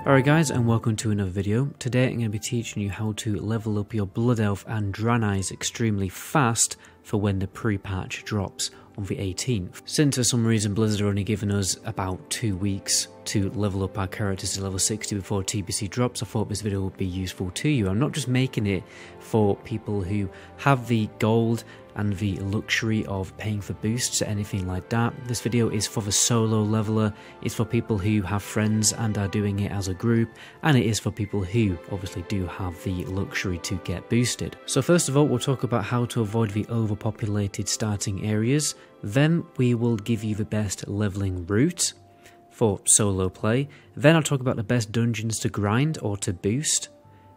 Alright guys, and welcome to another video. Today I'm going to be teaching you how to level up your Blood Elf and Draenei extremely fast for when the pre-patch drops on the 18th. Since for some reason Blizzard are only giving us about 2 weeks to level up our characters to level 60 before TBC drops, I thought this video would be useful to you. I'm not just making it for people who have the gold and the luxury of paying for boosts or anything like that. This video is for the solo leveler, it's for people who have friends and are doing it as a group, and it is for people who obviously do have the luxury to get boosted. So first of all, we'll talk about how to avoid the overpopulated starting areas. Then we will give you the best leveling route for solo play. Then I'll talk about the best dungeons to grind or to boost.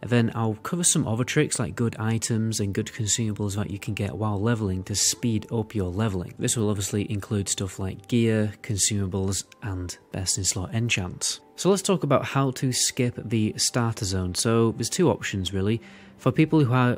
And then I'll cover some other tricks like good items and good consumables that you can get while leveling to speed up your leveling. This will obviously include stuff like gear, consumables, and best in slot enchants. So let's talk about how to skip the starter zone. So there's two options really. For people who are,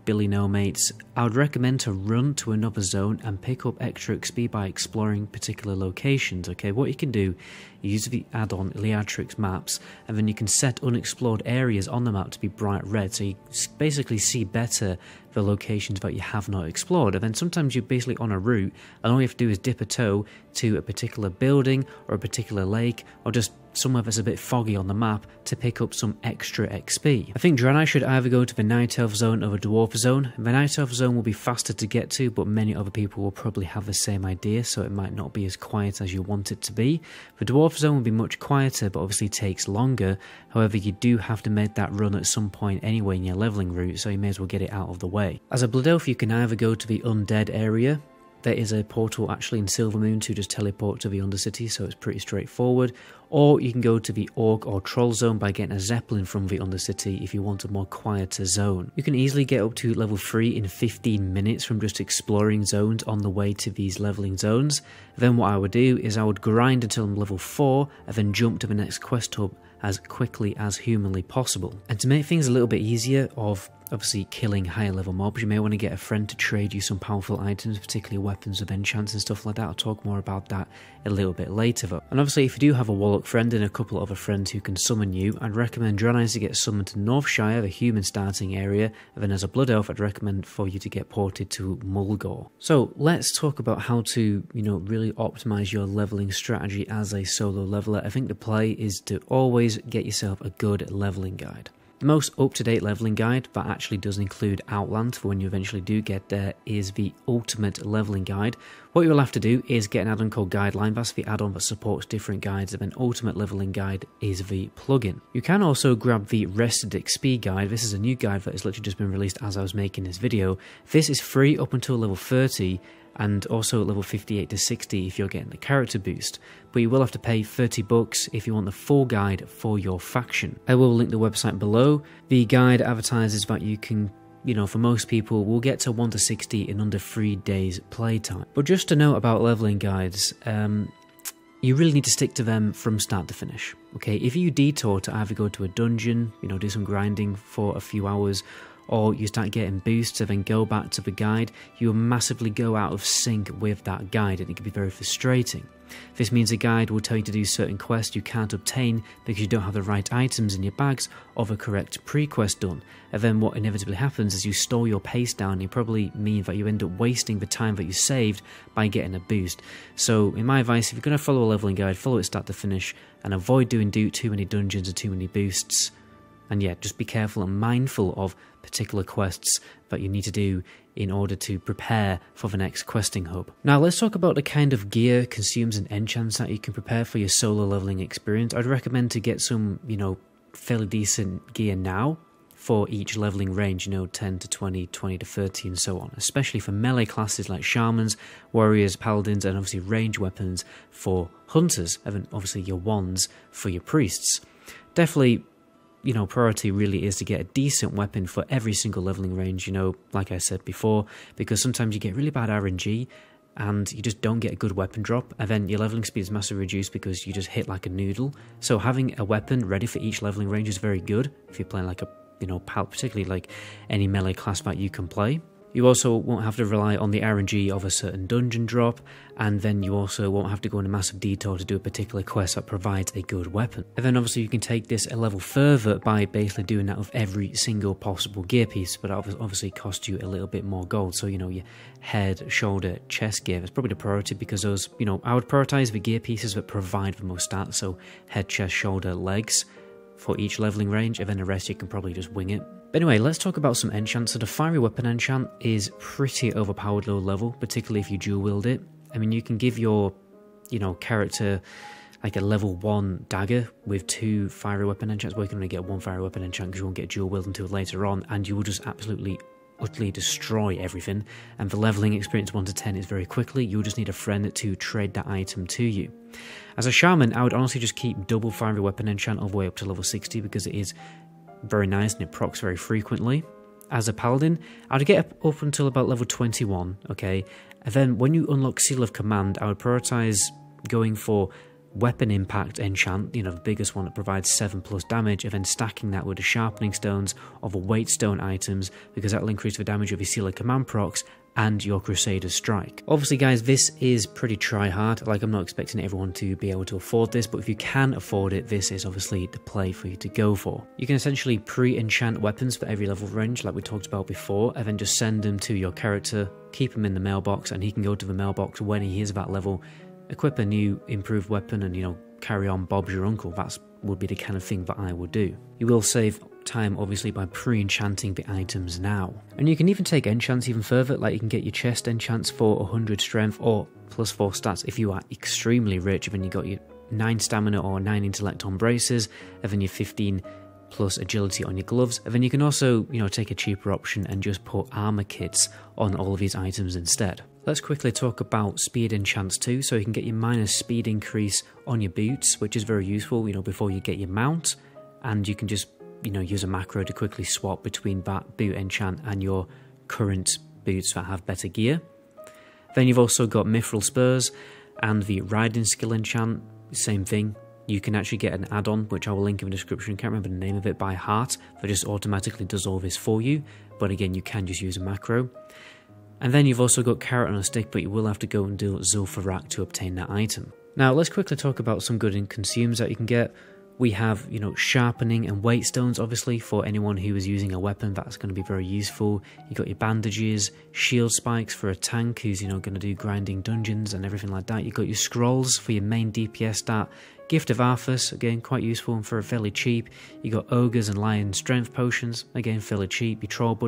Billy No mates, I would recommend to run to another zone and pick up extra XP by exploring particular locations. Okay, what you can do, you use the add-on Leatrix Maps, and then you can set unexplored areas on the map to be bright red, so you basically see better the locations that you have not explored. And then sometimes you're basically on a route, and all you have to do is dip a toe to a particular building or a particular lake, or just somewhere that's a bit foggy on the map to pick up some extra XP. I think Draenei should either go to the Night Elf zone or the Dwarf zone. The Night Elf zone will be faster to get to, but many other people will probably have the same idea, so it might not be as quiet as you want it to be. The Dwarf zone will be much quieter, but obviously takes longer. However, you do have to make that run at some point anyway in your leveling route, so you may as well get it out of the way. As a Blood Elf, you can either go to the Undead area. There is a portal actually in Silvermoon to just teleport to the Undercity, so it's pretty straightforward. Or you can go to the Orc or Troll zone by getting a Zeppelin from the Undercity if you want a more quieter zone. You can easily get up to level 3 in 15 minutes from just exploring zones on the way to these leveling zones. Then what I would do is I would grind until I'm level 4 and then jump to the next quest hub as quickly as humanly possible. And to make things a little bit easier of obviously killing higher level mobs, you may want to get a friend to trade you some powerful items, particularly weapons with enchants and stuff like that. I'll talk more about that a little bit later though. And obviously if you do have a Warlock friend and a couple of other friends who can summon you, I'd recommend Draenei to get summoned to Northshire, the human starting area, and then as a Blood Elf I'd recommend for you to get ported to Mulgore. So let's talk about how to, really optimize your leveling strategy as a solo leveler. I think the play is to always get yourself a good leveling guide. The most up-to-date leveling guide that actually does include Outland for when you eventually do get there is the Ultimate Leveling Guide. What you'll have to do is get an add-on called Guidelime. That's the add-on that supports different guides, and then Ultimate Leveling Guide is the plugin. You can also grab the Rested XP guide. This is a new guide that has literally just been released as I was making this video. This is free up until level 30, and also at level 58 to 60 if you're getting the character boost, but you will have to pay $30 if you want the full guide for your faction. I will link the website below. The guide advertises that you can, for most people, will get to 1 to 60 in under 3 days playtime. But just to note about leveling guides, you really need to stick to them from start to finish. Okay, if you detour to either go to a dungeon, do some grinding for a few hours, or you start getting boosts and then go back to the guide, you will massively go out of sync with that guide, and it can be very frustrating. This means a guide will tell you to do certain quests you can't obtain because you don't have the right items in your bags or the correct pre-quest done, and then what inevitably happens is you slow your pace down, and it probably means that you end up wasting the time that you saved by getting a boost. So in my advice, if you're going to follow a leveling guide, follow it start to finish and avoid doing too many dungeons or too many boosts. And yeah, just be careful and mindful of particular quests that you need to do in order to prepare for the next questing hub. Now let's talk about the kind of gear, consumes and enchants that you can prepare for your solo leveling experience. I'd recommend to get some, fairly decent gear now for each leveling range, 10 to 20, 20 to 30 and so on, especially for melee classes like shamans, warriors, paladins, and obviously range weapons for hunters, and then obviously your wands for your priests. Definitely, priority really is to get a decent weapon for every single leveling range, like I said before, because sometimes you get really bad RNG and you just don't get a good weapon drop, and then your leveling speed is massively reduced because you just hit like a noodle. So having a weapon ready for each leveling range is very good if you're playing like a, particularly like any melee class that you can play. You also won't have to rely on the RNG of a certain dungeon drop, and then you also won't have to go on a massive detour to do a particular quest that provides a good weapon. And then obviously you can take this a level further by basically doing that with every single possible gear piece, but that obviously costs you a little bit more gold. So, you know, your head, shoulder, chest gear is probably the priority, because those, you know, I would prioritize the gear pieces that provide the most stats, so head, chest, shoulder, legs for each leveling range, and then the rest you can probably just wing it. But anyway, let's talk about some enchants. So the fiery weapon enchant is pretty overpowered low level, particularly if you dual wield it. I mean, you can give your, you know, character like a level 1 dagger with 2 fiery weapon enchants, but you can only get 1 fiery weapon enchant because you won't get dual wield until later on, and you will just absolutely utterly destroy everything. And the leveling experience 1 to 10 is very quickly. You'll just need a friend to trade that item to you. As a shaman, I would honestly just keep double fiery weapon enchant all the way up to level 60, because it is very nice and it procs very frequently. As a paladin, I'd get up until about level 21, okay? And then when you unlock Seal of Command, I would prioritize going for Weapon Impact enchant, you know, the biggest one that provides 7+ damage, and then stacking that with the Sharpening Stones or the Weight Stone items, because that will increase the damage of your Seal of Command procs and your Crusader Strike. Obviously guys, this is pretty try hard, like I'm not expecting everyone to be able to afford this, but if you can afford it, this is obviously the play for you to go for. You can essentially pre-enchant weapons for every level range, like we talked about before, and then just send them to your character, keep them in the mailbox, and he can go to the mailbox when he is that level, equip a new improved weapon, and, you know, carry on Bob's your uncle. That would be the kind of thing that I would do. You will save time obviously by pre-enchanting the items now. And you can even take enchants even further, like you can get your chest enchants for 100 strength or +4 stats if you are extremely rich, and then you got your 9 stamina or 9 intellect on braces, and then your 15+ agility on your gloves. And then you can also, you know, take a cheaper option and just put armor kits on all of these items instead. Let's quickly talk about speed enchants too. So you can get your minus speed increase on your boots, which is very useful, you know, before you get your mount, and you can just, you know, use a macro to quickly swap between that boot enchant and your current boots that have better gear. Then you've also got Mithril Spurs and the Riding Skill enchant, same thing. You can actually get an add-on, which I will link in the description, can't remember the name of it by heart, that just automatically does all this for you, but again, you can just use a macro. And then you've also got Carrot on a Stick, but you will have to go and do Zul'Farrak to obtain that item. Now let's quickly talk about some good consumes that you can get. We have, you know, Sharpening and Weight Stones, obviously, for anyone who is using a weapon, that's going to be very useful. You got your bandages, Shield Spikes for a tank who's, you know, going to do grinding dungeons and everything like that. You got your Scrolls for your main DPS stat. Gift of Arthas, again, quite useful and for fairly cheap. You got Ogres and Lion Strength Potions, again, fairly cheap. Your Troll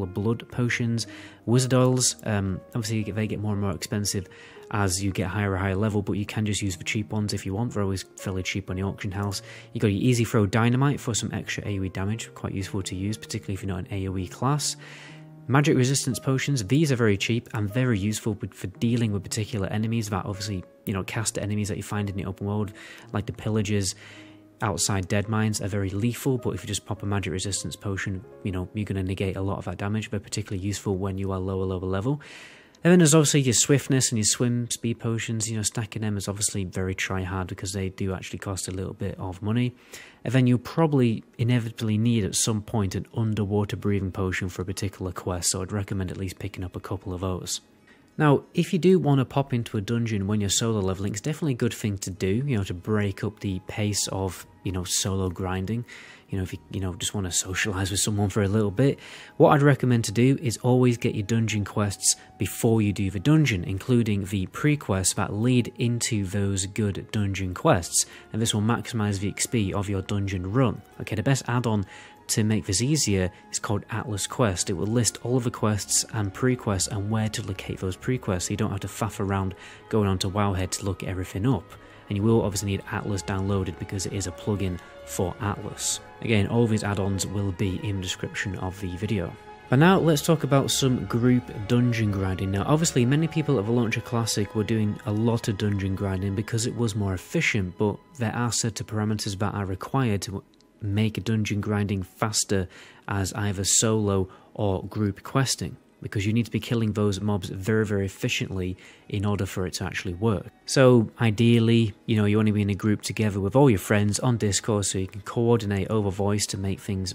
of Blood Potions. Wizard Oils, obviously they get more and more expensive as you get higher and higher level, but you can just use the cheap ones if you want. They're always fairly cheap on the auction house. You got your Easy Throw Dynamite for some extra AoE damage, quite useful to use, particularly if you're not an AoE class. Magic Resistance Potions, these are very cheap and very useful for dealing with particular enemies that obviously, you know, cast enemies that you find in the open world, like the Pillagers outside Dead Mines, are very lethal, but if you just pop a Magic Resistance Potion, you know, you're going to negate a lot of that damage. They're particularly useful when you are lower level. And then there's obviously your Swiftness and your Swim Speed Potions. You know, stacking them is obviously very try-hard because they do actually cost a little bit of money. And then you'll probably inevitably need at some point an Underwater Breathing Potion for a particular quest, so I'd recommend at least picking up a couple of those. Now, if you do want to pop into a dungeon when you're solo leveling, it's definitely a good thing to do, you know, to break up the pace of, you know, solo grinding. You know, if you, just want to socialize with someone for a little bit, what I'd recommend to do is always get your dungeon quests before you do the dungeon, including the pre-quests that lead into those good dungeon quests, and this will maximize the XP of your dungeon run. Okay, the best add-on to make this easier is called Atlas Quest. It will list all of the quests and pre-quests and where to locate those pre-quests, so you don't have to faff around going onto Wowhead to look everything up. And you will obviously need Atlas downloaded because it is a plugin for Atlas. Again, all of these add-ons will be in the description of the video. But now let's talk about some group dungeon grinding. Now obviously many people at the Launcher Classic were doing a lot of dungeon grinding because it was more efficient, but there are certain parameters that are required to make dungeon grinding faster as either solo or group questing, because you need to be killing those mobs very efficiently in order for it to actually work. So ideally, you want to be in a group together with all your friends on Discord so you can coordinate over voice to make things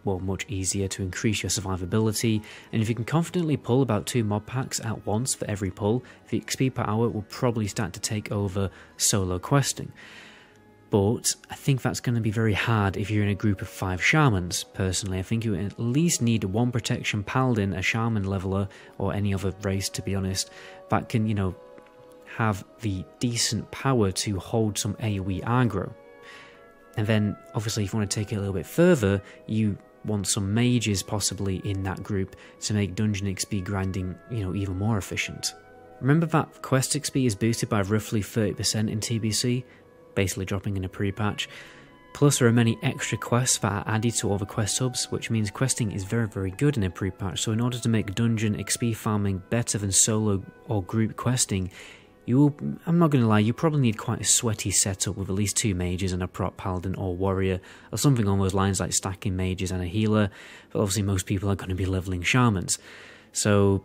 well, much easier to increase your survivability, and if you can confidently pull about 2 mod packs at once for every pull, the XP per hour will probably start to take over solo questing. But I think that's going to be very hard if you're in a group of 5 shamans. Personally, I think you at least need 1 protection paladin, a shaman leveler, or any other race, to be honest, that can, you know, have the decent power to hold some AoE aggro. And then, obviously, if you want to take it a little bit further, you want some mages possibly in that group to make dungeon XP grinding, you know, even more efficient. Remember that quest XP is boosted by roughly 30% in TBC, basically dropping in a pre-patch. Plus there are many extra quests that are added to all the quest hubs, which means questing is very, very good in a pre-patch. So in order to make dungeon XP farming better than solo or group questing, you will, I'm not going to lie, you probably need quite a sweaty setup with at least 2 mages and a prop paladin or warrior, or something on those lines like stacking mages and a healer, but obviously most people are going to be leveling shamans. So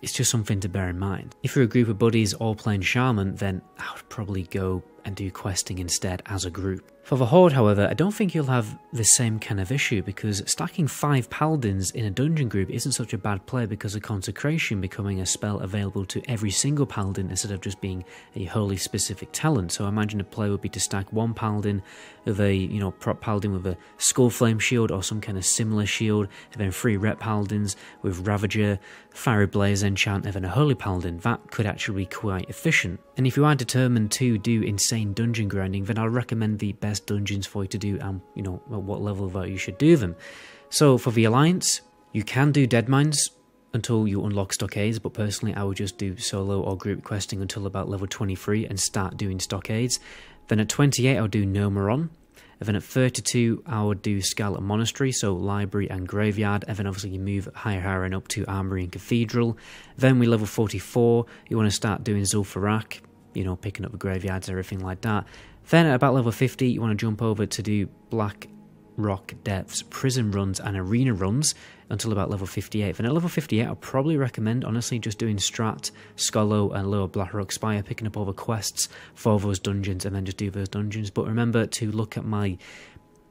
it's just something to bear in mind. If you're a group of buddies all playing shaman, then I would probably go and do questing instead as a group. For the Horde, however, I don't think you'll have the same kind of issue, because stacking 5 paladins in a dungeon group isn't such a bad play because of consecration becoming a spell available to every single paladin instead of just being a wholly specific talent. So I imagine a play would be to stack 1 paladin with a, you know, prop paladin with a skull flame shield or some kind of similar shield, and then 3 rep paladins with Ravager, Fiery Blaze enchant, and then a holy paladin. That could actually be quite efficient. And if you are determined to do insane dungeon grinding, then I'll recommend the best dungeons for you to do, and you know, at what level that you should do them. So for the Alliance, you can do dead mines until you unlock stockades, but personally I would just do solo or group questing until about level 23 and start doing stockades. Then at 28 I'll do Nomeron, and then at 32 I would do Scarlet Monastery, so library and graveyard, and then obviously you move higher and up to armory and cathedral. Then we level 44, you want to start doing Zul'Farrak, you know, picking up the graveyards, everything like that. Then at about level 50, you want to jump over to do Black Rock Depths, prison runs and arena runs until about level 58. Then at level 58, I'll probably recommend, honestly, just doing Strat, Skollo and Lower Blackrock Spire, picking up all the quests for those dungeons and then just do those dungeons. But remember to look at my,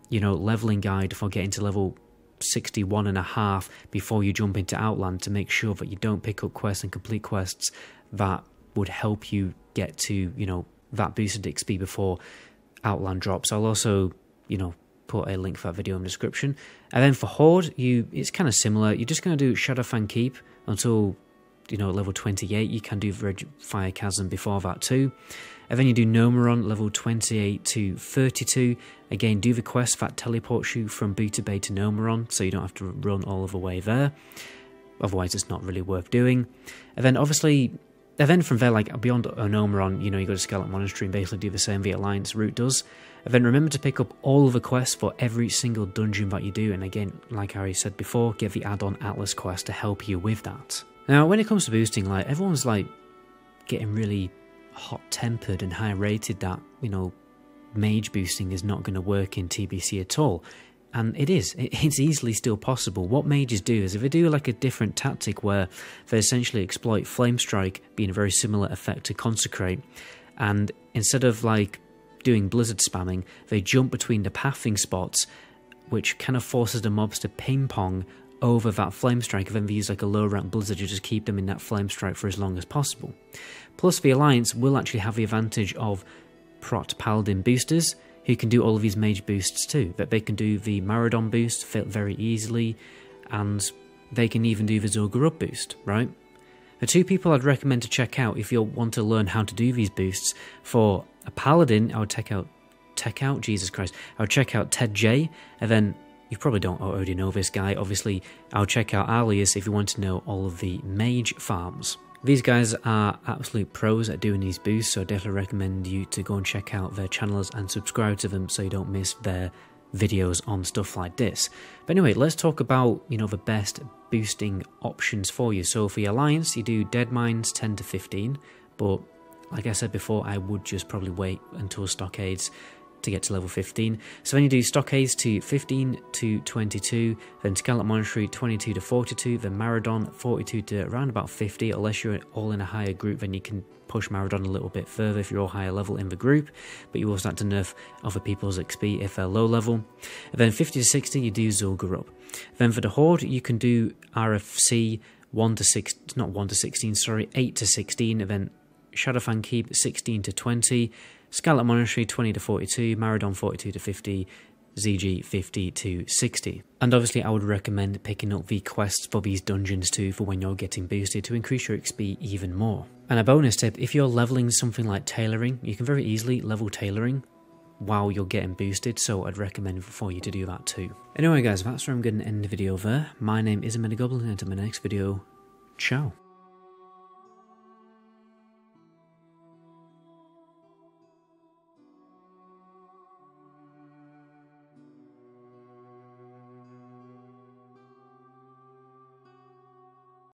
you know, leveling guide for getting to level 61.5 before you jump into Outland to make sure that you don't pick up quests and complete quests that would help you get to, you know, that boosted XP before Outland drops. I'll also, you know, put a link for that video in the description. And then for Horde, it's kind of similar. You're just going to do Shadowfang Keep until, you know, level 28. You can do Fire Chasm before that too. And then you do Nomeron, level 28 to 32. Again, do the quest that teleports you from Buta Bay to Nomeron, so you don't have to run all of the way there. Otherwise, it's not really worth doing. And then obviously, and then from there, like beyond Nomeron, you know, you go to Scarlet Monastery and basically do the same the Alliance route does. And then remember to pick up all of the quests for every single dungeon that you do. And again, like I said before, get the add-on Atlas quest to help you with that. Now, when it comes to boosting, like everyone's like getting really hot-tempered and high-rated that, you know, mage boosting is not going to work in TBC at all. And it is. It's easily still possible. What mages do is if they do like a different tactic where they essentially exploit Flame Strike being a very similar effect to Consecrate, and instead of like doing Blizzard spamming, they jump between the pathing spots, which kind of forces the mobs to ping-pong over that Flame Strike, and then they use like a low rank Blizzard to just keep them in that Flame Strike for as long as possible. Plus the Alliance will actually have the advantage of Prot Paladin boosters, who can do all of these mage boosts too. That they can do the Maradon boost very easily, and they can even do the Zul'Gurub boost, right? The 2 people I'd recommend to check out if you want to learn how to do these boosts. For a Paladin, I would check out I would check out Tedj, and then you probably don't already know this guy, obviously I would check out Arlaeus if you want to know all of the mage farms. These guys are absolute pros at doing these boosts, so I definitely recommend you to go and check out their channels and subscribe to them so you don't miss their videos on stuff like this. But anyway, let's talk about, you know, the best boosting options for you. So for the Alliance, you do Dead Mines 10 to 15, but like I said before, I would just probably wait until Stockades. to get to level 15. So then you do Stockades to 15 to 22, then Scarlet Monastery 22 to 42, then Maradon 42 to around about 50. Unless you're all in a higher group, then you can push Maradon a little bit further if you're all higher level in the group, but you will start to nerf other people's XP if they're low level. And then 50 to 60 you do Zul'Gurub. Then for the Horde you can do RFC 1 to 6, not 1 to 16, sorry, 8 to 16, and then Shadowfang Keep 16 to 20, Scarlet Monastery 20 to 42, Maradon 42 to 50, ZG 50 to 60. And obviously I would recommend picking up the quests for these dungeons too for when you're getting boosted to increase your XP even more. And a bonus tip, if you're leveling something like tailoring, you can very easily level tailoring while you're getting boosted, so I'd recommend for you to do that too. Anyway guys, that's where I'm going to end the video there. My name is MetaGoblin, and until my next video, ciao.